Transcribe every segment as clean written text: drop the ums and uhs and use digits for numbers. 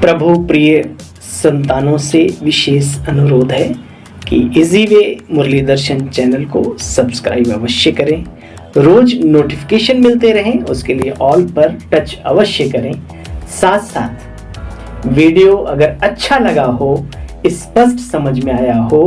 प्रभु प्रिय संतानों से विशेष अनुरोध है कि इजी वे मुरली दर्शन चैनल को सब्सक्राइब अवश्य करें, रोज नोटिफिकेशन मिलते रहें, उसके लिए ऑल पर टच अवश्य करें। साथ साथ वीडियो अगर अच्छा लगा हो, स्पष्ट समझ में आया हो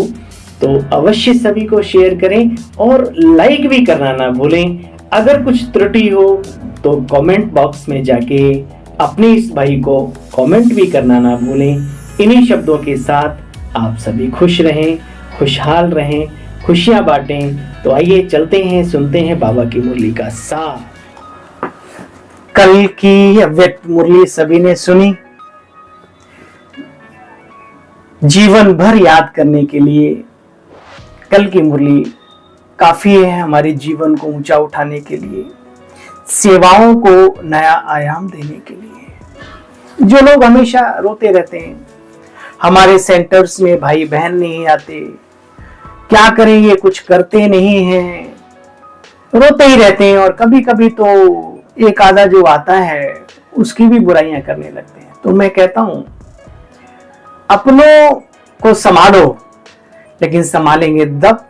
तो अवश्य सभी को शेयर करें और लाइक भी करना ना भूलें। अगर कुछ त्रुटि हो तो कमेंट बॉक्स में जाके अपने इस भाई को कमेंट भी करना ना भूलें। इन्हीं शब्दों के साथ आप सभी खुश रहें, खुशहाल रहें, खुशियां बांटें। तो आइए चलते हैं, सुनते हैं बाबा की मुरली का सार। कल की अव्यक्त मुरली सभी ने सुनी। जीवन भर याद करने के लिए कल की मुरली काफी है, हमारे जीवन को ऊंचा उठाने के लिए, सेवाओं को नया आयाम देने के लिए। जो लोग हमेशा रोते रहते हैं, हमारे सेंटर्स में भाई बहन नहीं आते, क्या करेंगे, कुछ करते नहीं हैं, रोते ही रहते हैं, और कभी कभी तो एक आधा जो आता है उसकी भी बुराइयां करने लगते हैं। तो मैं कहता हूं, अपनों को संभालो, लेकिन संभालेंगे तब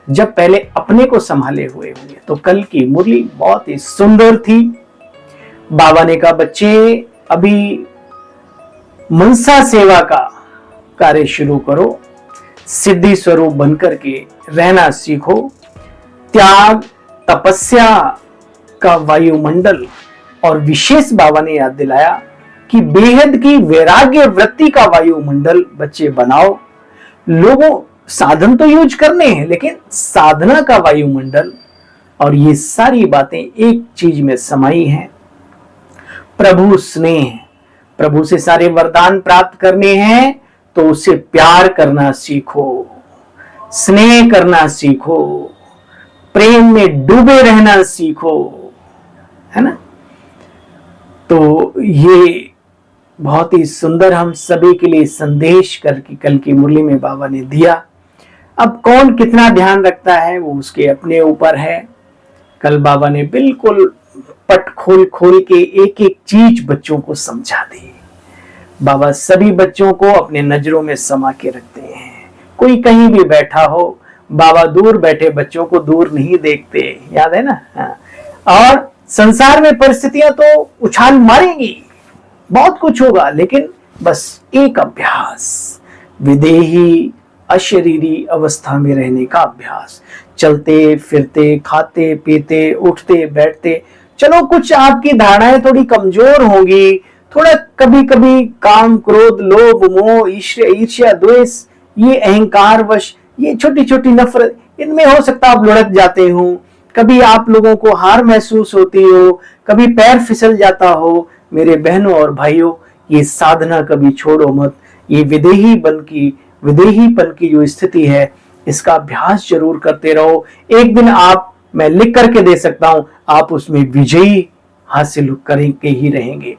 जब पहले अपने को संभाले हुए होंगे। तो कल की मुरली बहुत ही सुंदर थी। बाबा ने कहा, बच्चे अभी मनसा सेवा का कार्य शुरू करो, सिद्धि स्वरूप बनकर के रहना सीखो, त्याग तपस्या का वायुमंडल, और विशेष बाबा ने याद दिलाया कि बेहद की वैराग्य वृत्ति का वायुमंडल बच्चे बनाओ। लोगों साधन तो यूज करने हैं, लेकिन साधना का वायुमंडल, और ये सारी बातें एक चीज में समाई हैं, प्रभु स्नेह। प्रभु से सारे वरदान प्राप्त करने हैं तो उससे प्यार करना सीखो, स्नेह करना सीखो, प्रेम में डूबे रहना सीखो, है ना। तो ये बहुत ही सुंदर हम सभी के लिए संदेश करके कल की मुरली में बाबा ने दिया। अब कौन कितना ध्यान रखता है वो उसके अपने ऊपर है। कल बाबा ने बिल्कुल पट खोल खोल के एक एक चीज बच्चों को समझा दी। बाबा सभी बच्चों को अपने नजरों में समा के रखते हैं। कोई कहीं भी बैठा हो, बाबा दूर बैठे बच्चों को दूर नहीं देखते, याद है ना। और संसार में परिस्थितियां तो उछाल मारेंगी, बहुत कुछ होगा, लेकिन बस एक अभ्यास, विदेही अशरीरी अवस्था में रहने का अभ्यास। चलते फिरते, खाते पीते, उठते बैठते, चलो कुछ आपकी धारणाएं थोड़ी कमजोर होंगी, थोड़ा कभी कभी काम क्रोध लोभ मोह ईर्ष्या द्वेष, ये अहंकार वश, ये छोटी छोटी नफरत, इनमें हो सकता आप लुढ़क जाते हो, कभी आप लोगों को हार महसूस होती हो, कभी पैर फिसल जाता हो। मेरे बहनों और भाइयों, ये साधना कभी छोड़ो मत। ये विदेहीपन की जो स्थिति है, इसका अभ्यास जरूर करते रहो। एक दिन आप, मैं लिख करके दे सकता हूं, आप उसमें विजयी हासिल करके ही रहेंगे।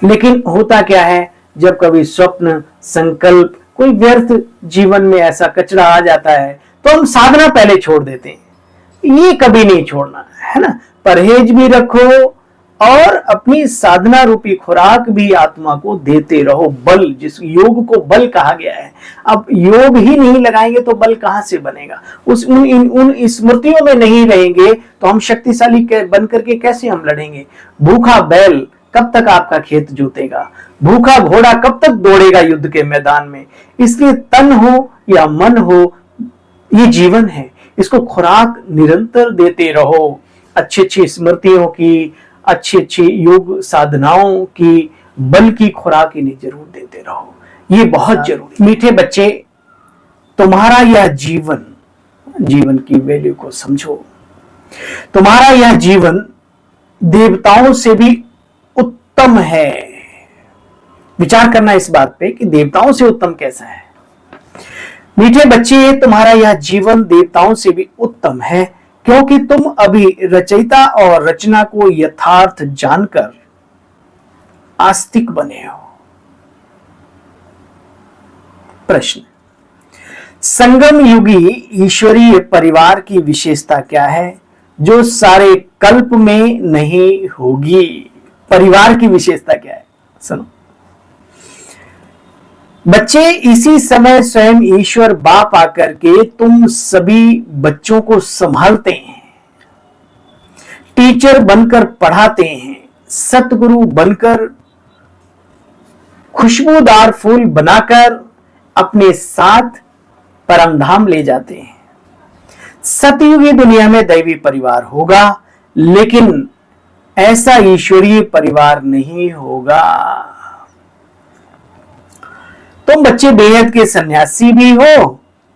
लेकिन होता क्या है, जब कभी स्वप्न संकल्प कोई व्यर्थ जीवन में ऐसा कचरा आ जाता है तो हम साधना पहले छोड़ देते हैं। ये कभी नहीं छोड़ना है ना। परहेज भी रखो और अपनी साधना रूपी खुराक भी आत्मा को देते रहो। बल, जिस योग को बल कहा गया है, अब योग ही नहीं लगाएंगे तो बल कहां से बनेगा। उन स्मृतियों में नहीं रहेंगे तो हम शक्तिशाली बन करके कैसे हम लड़ेंगे। भूखा बैल कब तक आपका खेत जोतेगा, भूखा घोड़ा कब तक दौड़ेगा युद्ध के मैदान में। इसलिए तन हो या मन हो, ये जीवन है, इसको खुराक निरंतर देते रहो। अच्छी अच्छी स्मृतियों की, अच्छी अच्छी योग साधनाओं की, बल की खुराक इन्हें जरूर देते रहो, ये बहुत जरूरी। मीठे बच्चे, तुम्हारा यह जीवन की वैल्यू को समझो। तुम्हारा यह जीवन देवताओं से भी उत्तम है। विचार करना इस बात पे कि देवताओं से उत्तम कैसा है। मीठे बच्चे, तुम्हारा यह जीवन देवताओं से भी उत्तम है, क्योंकि तुम अभी रचयिता और रचना को यथार्थ जानकर आस्तिक बने हो। प्रश्न, संगम युगी ईश्वरीय परिवार की विशेषता क्या है जो सारे कल्प में नहीं होगी? परिवार की विशेषता क्या है? सुनो, बच्चे इसी समय स्वयं ईश्वर बाप आकर के तुम सभी बच्चों को संभालते हैं, टीचर बनकर पढ़ाते हैं, सतगुरु बनकर खुशबूदार फूल बनाकर अपने साथ परमधाम ले जाते हैं। सतयुगी दुनिया में दैवी परिवार होगा, लेकिन ऐसा ईश्वरीय परिवार नहीं होगा। तुम बच्चे बेहद के सन्यासी भी हो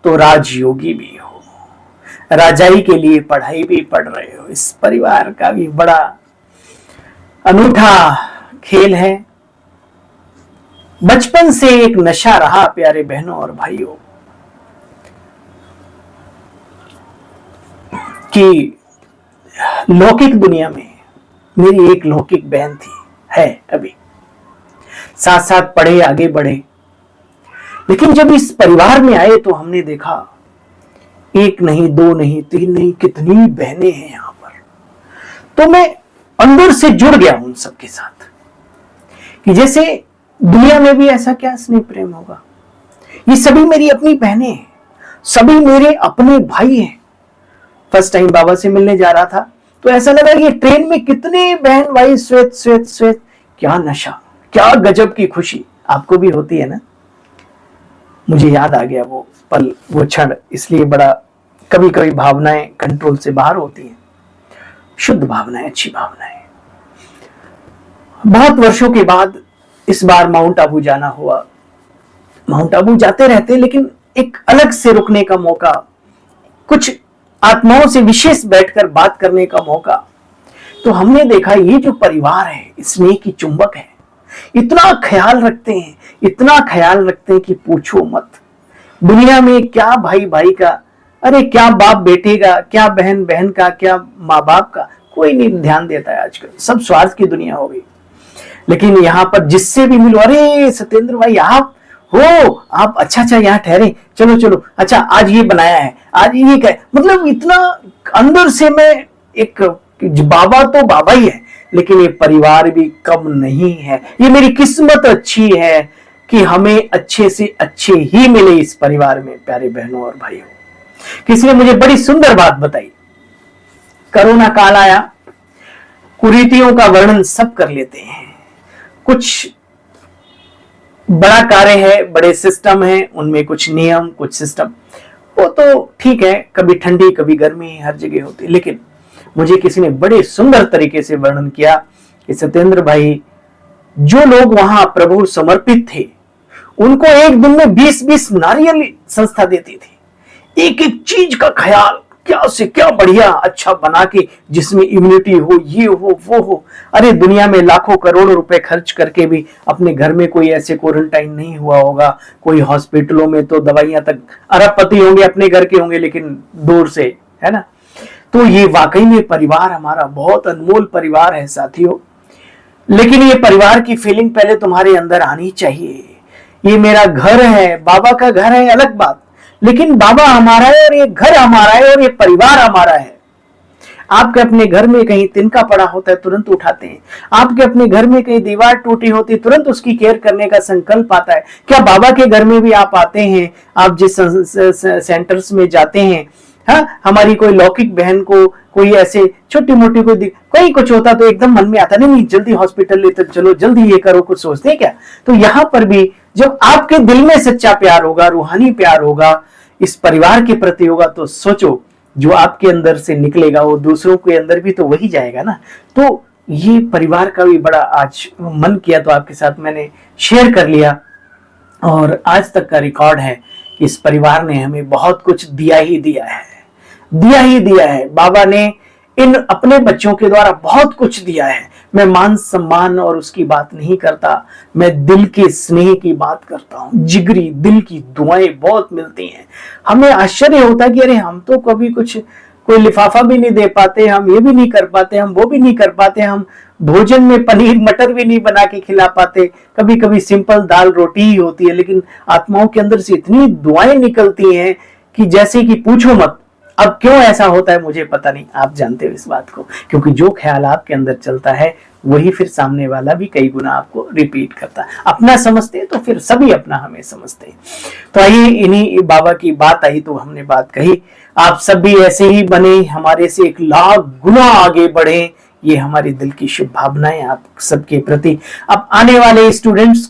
तो राजयोगी भी हो, राजाई के लिए पढ़ाई भी पढ़ रहे हो। इस परिवार का भी बड़ा अनूठा खेल है। बचपन से एक नशा रहा प्यारे बहनों और भाइयों कि लौकिक दुनिया में मेरी एक लौकिक बहन थी, है अभी, साथ साथ पढ़े आगे बढ़े, लेकिन जब इस परिवार में आए तो हमने देखा एक नहीं, दो नहीं, तीन नहीं, कितनी बहनें हैं यहां पर। तो मैं अंदर से जुड़ गया उन सबके साथ कि जैसे दुनिया में भी ऐसा क्या स्नेह प्रेम होगा। ये सभी मेरी अपनी बहनें हैं, सभी मेरे अपने भाई हैं। फर्स्ट टाइम बाबा से मिलने जा रहा था तो ऐसा लगा कि ट्रेन में कितने बहन भाई, श्वेत श्वेत श्वेत, क्या नशा, क्या गजब की खुशी। आपको भी होती है ना? मुझे याद आ गया वो पल, वो क्षण, इसलिए बड़ा कभी कभी भावनाएं कंट्रोल से बाहर होती हैं। शुद्ध भावनाएं, अच्छी भावनाएं। बहुत वर्षों के बाद इस बार माउंट आबू जाना हुआ। माउंट आबू जाते रहते, लेकिन एक अलग से रुकने का मौका, कुछ आत्माओं से विशेष बैठकर बात करने का मौका। तो हमने देखा ये जो परिवार है स्नेह की चुंबक है, इतना ख्याल रखते हैं, इतना ख्याल रखते हैं कि पूछो मत। दुनिया में क्या भाई भाई का, अरे क्या बाप बेटे का, क्या बहन बहन का, क्या माँ बाप का, कोई नहीं ध्यान देता है आजकल। सब स्वार्थ की दुनिया हो गई। लेकिन यहाँ पर जिससे भी मिलो, अरे सत्येंद्र भाई आप हो, आप अच्छा यहाँ ठहरे, चलो चलो, अच्छा आज ये बनाया है, आज ये क्या, मतलब इतना अंदर से मैं एक, बाबा तो बाबा ही है, लेकिन ये परिवार भी कम नहीं है। ये मेरी किस्मत अच्छी है कि हमें अच्छे से अच्छे ही मिले इस परिवार में। प्यारे बहनों और भाइयों, किसी ने मुझे बड़ी सुंदर बात बताई। कोरोना काल आया, कुरीतियों का वर्णन सब कर लेते हैं। कुछ बड़ा कार्य है, बड़े सिस्टम है, उनमें कुछ नियम, कुछ सिस्टम, वो तो ठीक है, कभी ठंडी कभी गर्मी हर जगह होती। लेकिन मुझे किसी ने बड़े सुंदर तरीके से वर्णन किया कि सत्येंद्र भाई, जो लोग वहां प्रभु समर्पित थे उनको एक दिन में 20-20 नारियल संस्था देती थी। एक एक चीज का ख्याल, क्या से क्या बढ़िया अच्छा बना के, जिसमें इम्यूनिटी हो, ये हो वो हो। अरे दुनिया में लाखों करोड़ों रुपए खर्च करके भी अपने घर में कोई ऐसे क्वारंटाइन नहीं हुआ होगा। कोई हॉस्पिटलों में तो दवाइयां तक अरबपति होंगे, अपने घर के होंगे, लेकिन दूर से, है ना। तो ये वाकई में परिवार हमारा बहुत अनमोल परिवार है साथियों। लेकिन ये परिवार की फीलिंग पहले तुम्हारे अंदर आनी चाहिए। ये मेरा घर है, बाबा का घर है अलग बात, लेकिन बाबा हमारा है और ये घर हमारा है और ये परिवार हमारा है। आपके अपने घर में कहीं तिनका पड़ा होता है, तुरंत उठाते हैं। आपके अपने घर में कहीं दीवार टूटी होती है, तुरंत उसकी केयर करने का संकल्प आता है। क्या बाबा के घर में भी आप आते हैं? आप जिस सेंटर्स में जाते हैं, हाँ, हमारी कोई लौकिक बहन को कोई ऐसे छोटी मोटी कोई कुछ होता तो एकदम मन में आता नहीं जल्दी हॉस्पिटल लेते चलो, जल्दी ये करो, कुछ सोचते हैं क्या? तो यहाँ पर भी जब आपके दिल में सच्चा प्यार होगा, रूहानी प्यार होगा, इस परिवार के प्रति होगा, तो सोचो जो आपके अंदर से निकलेगा वो दूसरों के अंदर भी तो वही जाएगा ना। तो ये परिवार का भी बड़ा आज मन किया तो आपके साथ मैंने शेयर कर लिया। और आज तक का रिकॉर्ड है कि इस परिवार ने हमें बहुत कुछ दिया ही दिया है, दिया ही दिया है। बाबा ने इन अपने बच्चों के द्वारा बहुत कुछ दिया है। मैं मान सम्मान और उसकी बात नहीं करता, मैं दिल के स्नेह की बात करता हूँ। जिगरी दिल की दुआएं बहुत मिलती हैं। हमें आश्चर्य होता है कि अरे हम तो कभी कुछ कोई लिफाफा भी नहीं दे पाते, हम ये भी नहीं कर पाते, हम वो भी नहीं कर पाते, हम भोजन में पनीर मटर भी नहीं बना के खिला पाते, कभी कभी सिंपल दाल रोटी ही होती है। लेकिन आत्माओं के अंदर से इतनी दुआएं निकलती हैं कि जैसे कि पूछो मत। अब क्यों ऐसा होता है मुझे पता नहीं, आप जानते हो इस बात को, क्योंकि जो ख्याल आपके अंदर चलता है वही फिर सामने वाला भी कई गुना आपको रिपीट करता है। अपना समझते हैं तो फिर सभी अपना हमें समझते हैं। तो आइए, इन्हीं बाबा की बात आई तो हमने बात कही, आप सब भी ऐसे ही बने, हमारे से 1,00,000 गुना आगे बढ़े, ये हमारी दिल की शुभ भावनाएं आप सबके प्रति। अब आने वाले स्टूडेंट्स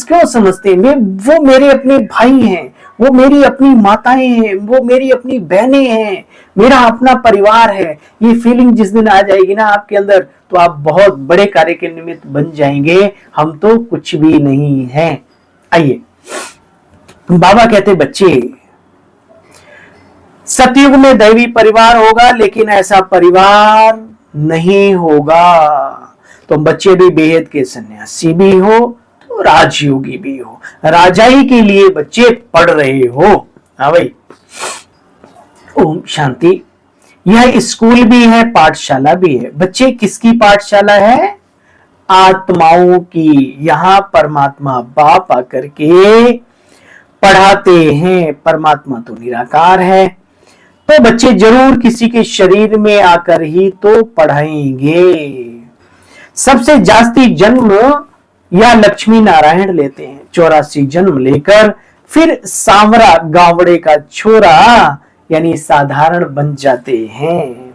क्यों समझते हैं, वो मेरे अपने भाई हैं, वो मेरी अपनी माताएं हैं, वो मेरी अपनी बहनें हैं, मेरा अपना परिवार है। ये फीलिंग जिस दिन आ जाएगी ना आपके अंदर, तो आप बहुत बड़े कार्य के निमित्त बन जाएंगे, हम तो कुछ भी नहीं हैं। आइए, बाबा कहते बच्चे, सतयुग में दैवी परिवार होगा, लेकिन ऐसा परिवार नहीं होगा। तो बच्चे भी बेहद के सन्यासी भी हो तो राजयोगी भी हो, राजाई के लिए बच्चे पढ़ रहे हो। हाँ भाई, ओम शांति। यह स्कूल भी है, पाठशाला भी है। बच्चे किसकी पाठशाला है? आत्माओं की। यहाँ परमात्मा बाप आकर के पढ़ाते हैं। परमात्मा तो निराकार है, तो बच्चे जरूर किसी के शरीर में आकर ही तो पढ़ाएंगे। सबसे जास्ती जन्म या लक्ष्मी नारायण लेते हैं, 84 जन्म लेकर फिर सांवरा गावड़े का छोरा यानी साधारण बन जाते हैं।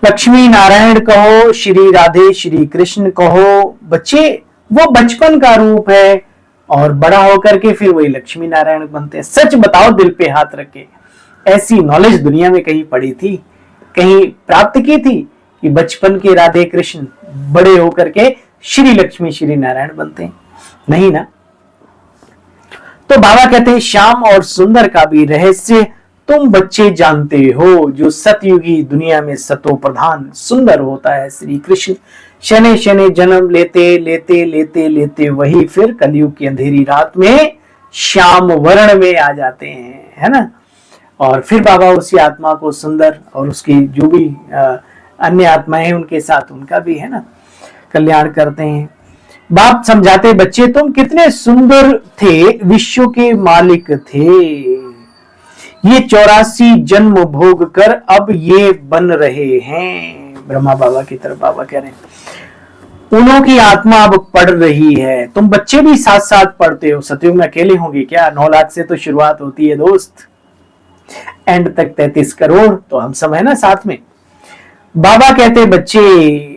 लक्ष्मी नारायण कहो, श्री राधे श्री कृष्ण कहो, बच्चे वो बचपन का रूप है और बड़ा होकर के फिर वही लक्ष्मी नारायण बनते हैं। सच बताओ, दिल पे हाथ रख के, ऐसी नॉलेज दुनिया में कहीं पड़ी थी, कहीं प्राप्त की थी कि बचपन के राधे कृष्ण बड़े होकर के श्री लक्ष्मी श्री नारायण बनते हैं? नहीं ना। तो बाबा कहते हैं श्याम और सुंदर का भी रहस्य तुम बच्चे जानते हो। जो सतयुगी दुनिया में सतो प्रधान सुंदर होता है श्री कृष्ण, शने शने जन्म लेते लेते लेते लेते वही फिर कलयुग की अंधेरी रात में श्याम वर्ण में आ जाते हैं, है ना। और फिर बाबा उसी आत्मा को सुंदर, और उसकी जो भी अन्य आत्माएं उनके साथ उनका भी, है ना, कल्याण करते हैं। बाप समझाते बच्चे तुम कितने सुंदर थे, विश्व के मालिक थे। ये 84 जन्म भोग कर अब ये बन रहे हैं। ब्रह्मा बाबा की तरफ बाबा कह रहे हैं, उन्हों की आत्मा अब पढ़ रही है। तुम बच्चे भी साथ साथ पढ़ते हो। सतयुग में अकेले होंगे क्या? 9 लाख से तो शुरुआत होती है दोस्त, एंड तक 33 करोड़, तो हम सब है ना साथ में। बाबा कहते बच्चे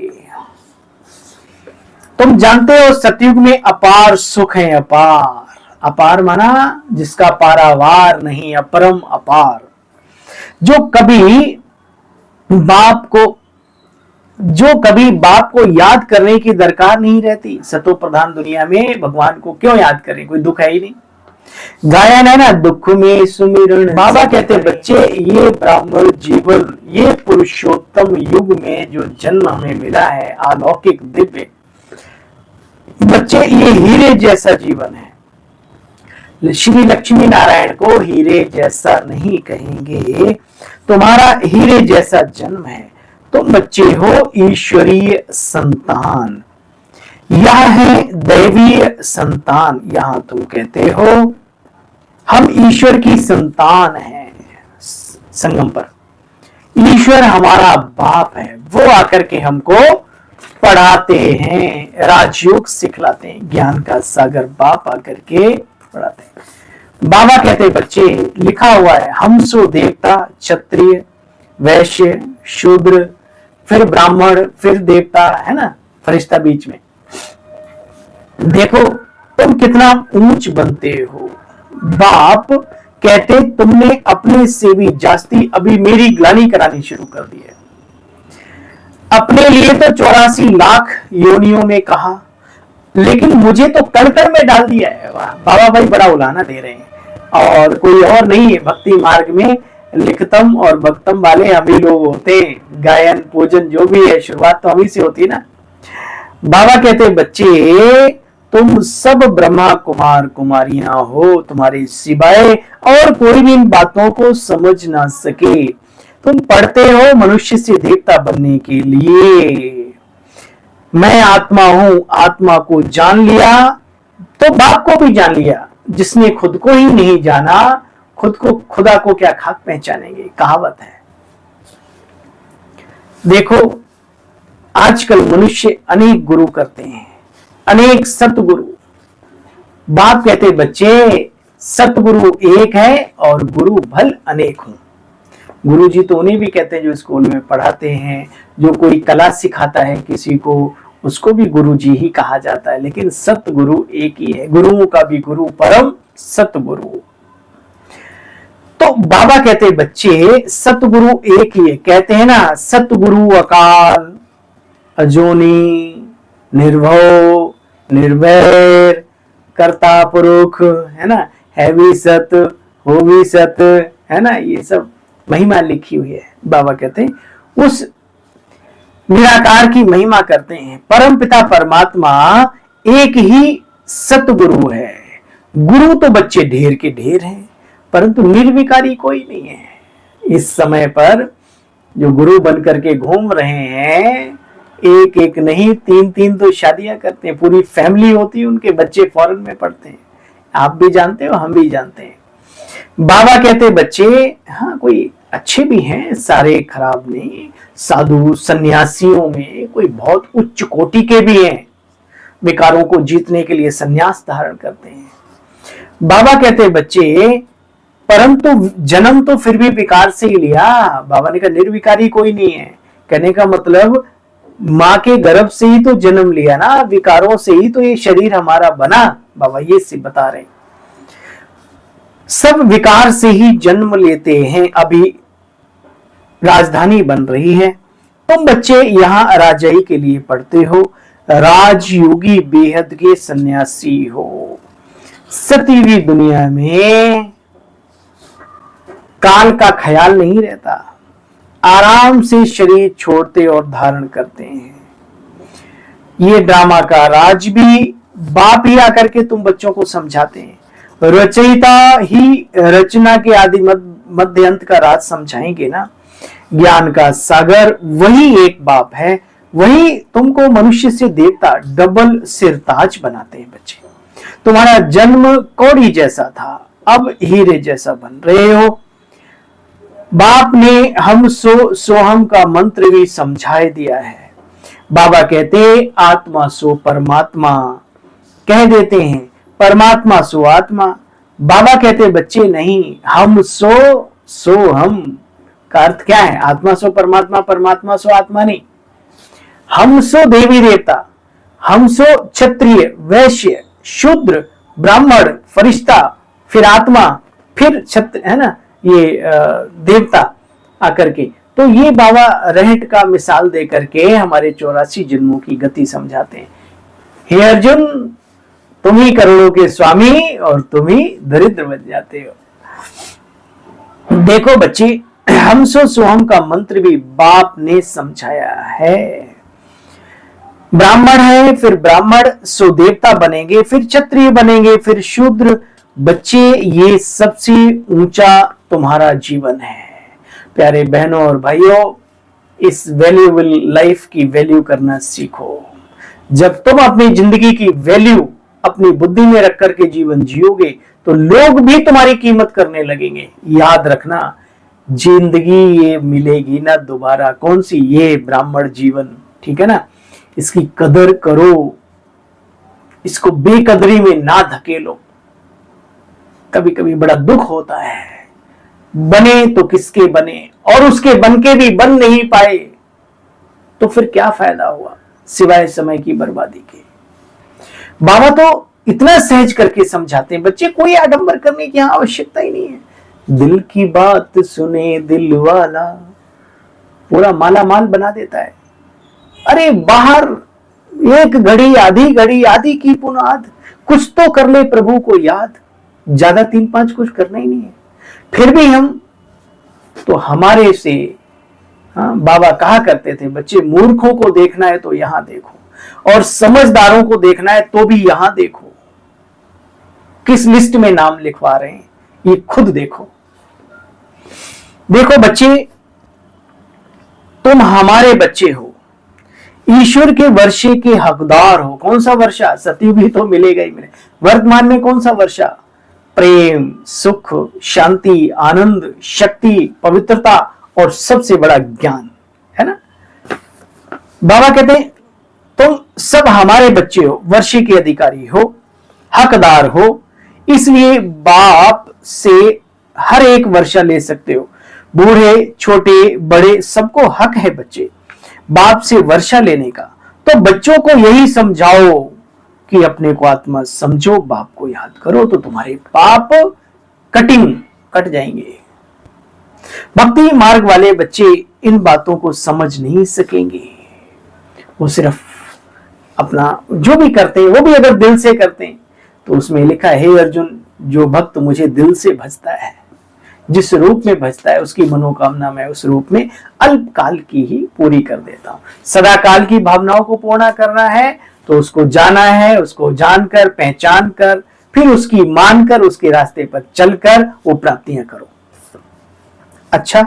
तुम जानते हो सतयुग में अपार सुख है। अपार, अपार माना जिसका पारावार नहीं, अपरम अपार। जो कभी बाप को याद करने की दरकार नहीं रहती। सतो प्रधान दुनिया में भगवान को क्यों याद करें, कोई दुख है ही नहीं। गायन है ना, दुख में सुमिरन। बाबा कहते बच्चे ये ब्राह्मण जीवन, ये पुरुषोत्तम युग में जो जन्म हमें मिला है, अलौकिक दिव्य बच्चे, ये हीरे जैसा जीवन है। श्री लक्ष्मी नारायण को हीरे जैसा नहीं कहेंगे, तुम्हारा हीरे जैसा जन्म है। तुम बच्चे हो ईश्वरीय संतान, यह है दैवीय संतान। यहां तुम कहते हो हम ईश्वर की संतान हैं। संगम पर ईश्वर हमारा बाप है, वो आकर के हमको पढ़ाते हैं, राजयोग सिखलाते हैं। ज्ञान का सागर बाप आकर के पढ़ाते हैं। बाबा कहते बच्चे, लिखा हुआ है हम सो देवता, क्षत्रिय, वैश्य, शूद्र, फिर ब्राह्मण, फिर देवता, है ना, फरिश्ता बीच में। देखो तुम कितना ऊंच बनते हो। बाप कहते तुमने अपने से भी जास्ती अभी मेरी ग्लानि करानी शुरू कर दी है। अपने लिए तो 84 लाख योनियों में कहा, लेकिन मुझे तो कण में डाल दिया है। बाबा भाई बड़ा उलाना दे रहे हैं, और कोई और नहीं है। भक्ति मार्ग में लिखतम और भक्तम वाले हम ही लोग होते हैं। गायन पूजन जो भी है, शुरुआत तो हम ही से होती है ना। बाबा कहते बच्चे तुम सब ब्रह्मा कुमार कुमारियां हो, तुम्हारे सिवाय और कोई भी इन बातों को समझ ना सके। तुम पढ़ते हो मनुष्य से देवता बनने के लिए। मैं आत्मा हूं, आत्मा को जान लिया तो बाप को भी जान लिया। जिसने खुद को ही नहीं जाना, खुद को खुदा को क्या खाक पहचानेंगे, कहावत है। देखो आजकल मनुष्य अनेक गुरु करते हैं, अनेक सतगुरु। बाप कहते बच्चे सतगुरु एक है और गुरु भल अनेक हूं। गुरु जी तो उन्हें भी कहते हैं जो स्कूल में पढ़ाते हैं, जो कोई कला सिखाता है किसी को, उसको भी गुरु जी ही कहा जाता है। लेकिन सतगुरु एक ही है, गुरुओं का भी गुरु परम सतगुरु। तो बाबा कहते बच्चे सतगुरु एक ही है। कहते हैं ना सतगुरु अकाल अजोनी निर्भव निर्वैर कर्ता पुरुष, है ना, है भी सत हो भी सत, है ना, ये सब महिमा लिखी हुई है। बाबा कहते हैं उस निराकार की महिमा करते हैं। परम पिता परमात्मा एक ही सतगुरु है। गुरु तो बच्चे ढेर के ढेर हैं, परंतु निर्विकारी कोई नहीं है। इस समय पर जो गुरु बन करके घूम रहे हैं, एक एक नहीं तीन तीन तो शादियां करते हैं, पूरी फैमिली होती है, उनके बच्चे फॉरेन में पढ़ते हैं। आप भी जानते हो, हम भी जानते हैं। बाबा कहते बच्चे हाँ कोई अच्छे भी हैं, सारे खराब नहीं। साधु सन्यासियों में कोई बहुत उच्च कोटि के भी हैं, विकारों को जीतने के लिए सन्यास धारण करते हैं। बाबा कहते बच्चे परंतु जन्म तो फिर भी विकार से ही लिया। बाबा ने कहा निर्विकारी कोई नहीं है। कहने का मतलब माँ के गर्भ से ही तो जन्म लिया ना, विकारों से ही तो ये शरीर हमारा बना। बाबा ये से बता रहे सब विकार से ही जन्म लेते हैं। अभी राजधानी बन रही है, तुम बच्चे यहाँ राजाई के लिए पढ़ते हो, राजयोगी बेहद के सन्यासी हो। सतीवी दुनिया में काल का ख्याल नहीं रहता, आराम से शरीर छोड़ते और धारण करते हैं। ये ड्रामा का राज भी बाप ही आकर के तुम बच्चों को समझाते हैं। रचयिता ही रचना के आदि मध्य अंत का राज समझाएंगे ना। ज्ञान का सागर वही एक बाप है, वही तुमको मनुष्य से देवता डबल सिरताज बनाते हैं। बच्चे तुम्हारा जन्म कौड़ी जैसा था, अब हीरे जैसा बन रहे हो। बाप ने हम सोहम का मंत्र भी समझाए दिया है। बाबा कहते आत्मा सो परमात्मा, कह देते हैं परमात्मा सो आत्मा। बाबा कहते बच्चे नहीं, हम सो हम का अर्थ क्या है? आत्मा सो परमात्मा, परमात्मा सो आत्मा नहीं। हम सो देवी देवता, हम सो क्षत्रिय वैश्य शूद्र ब्राह्मण फरिश्ता, फिर आत्मा, फिर क्षत्र, है ना, ये देवता आकर के। तो ये बाबा रहट का मिसाल दे करके हमारे 84 जन्मों की गति समझाते हैं। हे अर्जुन, तुम ही करोड़ों के स्वामी और तुम ही दरिद्र बन जाते हो। देखो बच्चे, हम सो सोहम का मंत्र भी बाप ने समझाया है। ब्राह्मण है, फिर ब्राह्मण सो देवता बनेंगे, फिर क्षत्रिय बनेंगे, फिर शूद्र। बच्चे ये सबसे ऊंचा तुम्हारा जीवन है। प्यारे बहनों और भाइयों, इस वैल्यूएबल लाइफ की वैल्यू करना सीखो। जब तुम अपनी जिंदगी की वैल्यू अपनी बुद्धि में रख करके जीवन जियोगे तो लोग भी तुम्हारी कीमत करने लगेंगे। याद रखना, जिंदगी ये मिलेगी ना दोबारा। कौन सी? ये ब्राह्मण जीवन, ठीक है ना। इसकी कदर करो, इसको बेकदरी में ना धकेलो। कभी कभी बड़ा दुख होता है, बने तो किसके बने, और उसके बन के भी बन नहीं पाए तो फिर क्या फायदा हुआ सिवाय समय की बर्बादी के। बाबा तो इतना सहज करके समझाते हैं बच्चे, कोई आडंबर करने की यहां आवश्यकता ही नहीं है। दिल की बात सुने दिल वाला, पूरा माला माल बना देता है। अरे बाहर एक घड़ी आधी की पुनाद, कुछ तो कर ले प्रभु को याद। ज्यादा 3-5 कुछ करना ही नहीं है। फिर भी हम तो हमारे से, हाँ, बाबा कहा करते थे बच्चे, मूर्खों को देखना है तो यहां देखो, और समझदारों को देखना है तो भी यहां देखो। किस लिस्ट में नाम लिखवा रहे हैं ये खुद देखो। देखो बच्चे, तुम हमारे बच्चे हो, ईश्वर के वर्षे के हकदार हो। कौन सा वर्षा? सतयुग ही तो मिलेगा ही मिलेगा। वर्तमान में कौन सा वर्षा? प्रेम, सुख, शांति, आनंद, शक्ति, पवित्रता और सबसे बड़ा ज्ञान, है ना। बाबा कहते हैं तुम सब हमारे बच्चे हो, वर्षे के अधिकारी हो, हकदार हो, इसलिए बाप से हर एक वर्षा ले सकते हो। बूढ़े, छोटे, बड़े सबको हक है बच्चे बाप से वर्षा लेने का। तो बच्चों को यही समझाओ कि अपने को आत्मा समझो, बाप को याद करो तो तुम्हारे पाप कट जाएंगे। भक्ति मार्ग वाले बच्चे इन बातों को समझ नहीं सकेंगे। वो सिर्फ अपना जो भी करते हैं वो भी अगर दिल से करते हैं तो उसमें लिखा है, हे अर्जुन, जो भक्त मुझे दिल से भजता है, जिस रूप में भजता है उसकी मनोकामना मैं उस रूप में अल्पकाल की ही पूरी कर देता हूं। सदा काल की भावनाओं को पूर्ण करना है तो उसको जाना है, उसको जानकर, पहचान कर, फिर उसकी मानकर, उसके रास्ते पर चलकर वो प्राप्तियां करो। अच्छा,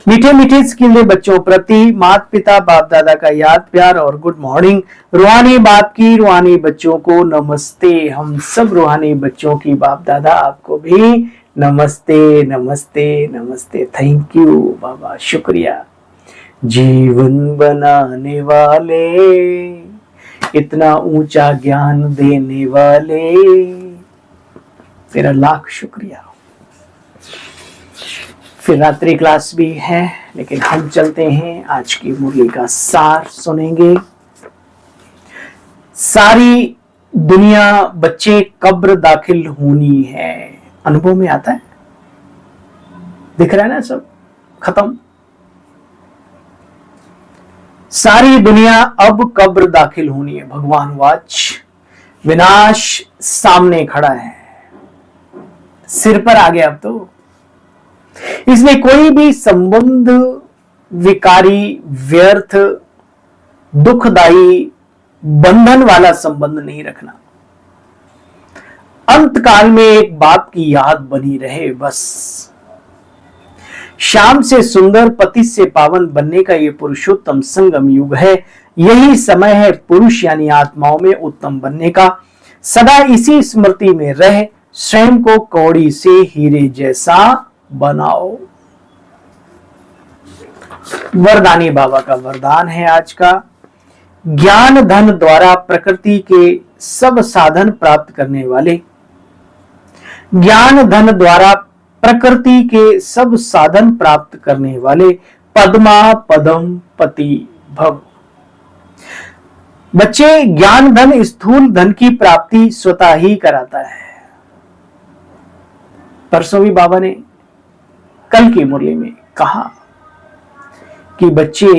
मीठे मीठे स्किल्ले बच्चों प्रति माता पिता बाप दादा का याद प्यार और गुड मॉर्निंग। रूहानी बाप की रूहानी बच्चों को नमस्ते। हम सब रूहानी बच्चों की बाप दादा आपको भी नमस्ते नमस्ते नमस्ते। थैंक यू बाबा, शुक्रिया। जीवन बनाने वाले, इतना ऊंचा ज्ञान देने वाले, तेरा लाख शुक्रिया। फिर रात्रि क्लास भी है, लेकिन हम चलते हैं, आज की मुरली का सार सुनेंगे। सारी दुनिया बच्चे कब्र दाखिल होनी है। अनुभव में आता है, दिख रहा है ना, सब खत्म। सारी दुनिया अब कब्र दाखिल होनी है। भगवान वाच, विनाश सामने खड़ा है, सिर पर आ गया अब तो। इसलिए कोई भी संबंध विकारी, व्यर्थ, दुखदाई, बंधन वाला संबंध नहीं रखना। अंत काल में एक बाप की याद बनी रहे बस। शाम से सुंदर, पति से पावन बनने का ये पुरुषोत्तम संगम युग है। यही समय है पुरुष यानी आत्माओं में उत्तम बनने का। सदा इसी स्मृति में रह स्वयं को कौड़ी से हीरे जैसा बनाओ। वरदानी बाबा का वरदान है आज का। ज्ञान धन द्वारा प्रकृति के सब साधन प्राप्त करने वाले, ज्ञान धन द्वारा प्रकृति के सब साधन प्राप्त करने वाले पद्मा पदम पति भव। बच्चे, ज्ञान धन स्थूल धन की प्राप्ति स्वतः ही कराता है। परसों भी बाबा ने कल की मुरली में कहा कि बच्चे,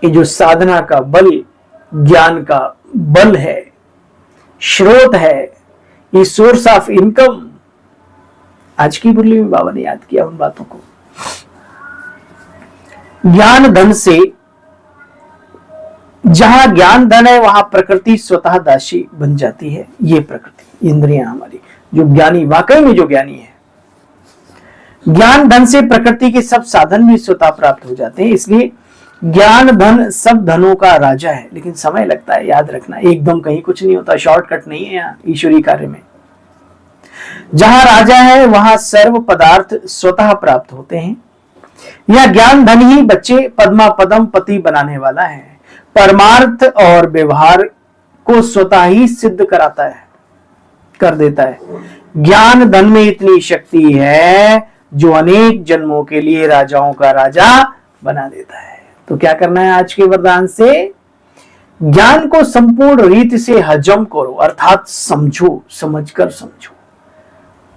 ये जो साधना का बल, ज्ञान का बल है, स्रोत है, ये सोर्स ऑफ इनकम, आज की मुरली में बाबा ने याद किया उन बातों को। ज्ञान धन से, जहां ज्ञान धन है वहां प्रकृति स्वतः दासी बन जाती है। ये प्रकृति, इंद्रियां हमारी, जो ज्ञानी, वाकई में जो ज्ञानी है, ज्ञान धन से प्रकृति के सब साधन भी स्वतः प्राप्त हो जाते हैं। इसलिए ज्ञान धन सब धनों का राजा है। लेकिन समय लगता है, याद रखना, एकदम कहीं कुछ नहीं होता, शॉर्टकट नहीं है यहाँ ईश्वरीय कार्य में। जहां राजा है वहां सर्व पदार्थ स्वतः प्राप्त होते हैं। यह ज्ञान धन ही बच्चे पद्मा पदम पति बनाने वाला है। परमार्थ और व्यवहार को स्वतः ही सिद्ध कराता है, कर देता है। ज्ञान धन में इतनी शक्ति है जो अनेक जन्मों के लिए राजाओं का राजा बना देता है। तो क्या करना है आज के वरदान से? ज्ञान को संपूर्ण रीति से हजम करो, अर्थात समझो, समझकर समझो।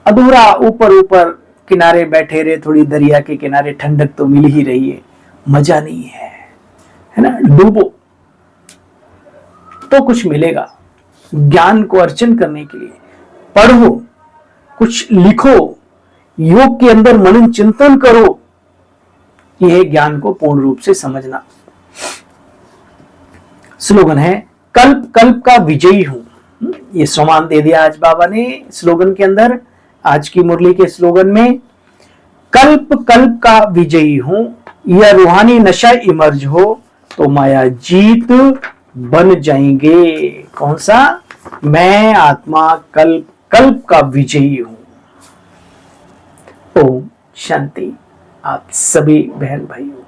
अधूरा ऊपर ऊपर किनारे बैठे रहे, थोड़ी दरिया के किनारे ठंडक तो मिल ही रही है, मजा नहीं है ना। डूबो तो कुछ मिलेगा। ज्ञान को अर्जन करने के लिए पढ़ो, कुछ लिखो, योग के अंदर मनन चिंतन करो। यह ज्ञान को पूर्ण रूप से समझना। स्लोगन है, कल्प कल्प का विजयी हूं। ये सम्मान दे दिया आज बाबा ने स्लोगन के अंदर। आज की मुरली के स्लोगन में कल्प कल्प का विजयी हूं, यह रूहानी नशा इमर्ज हो तो माया जीत बन जाएंगे। कौन सा? मैं आत्मा कल्प संकल्प का विजयी हूं। ओम शांति। आप सभी बहन भाइयों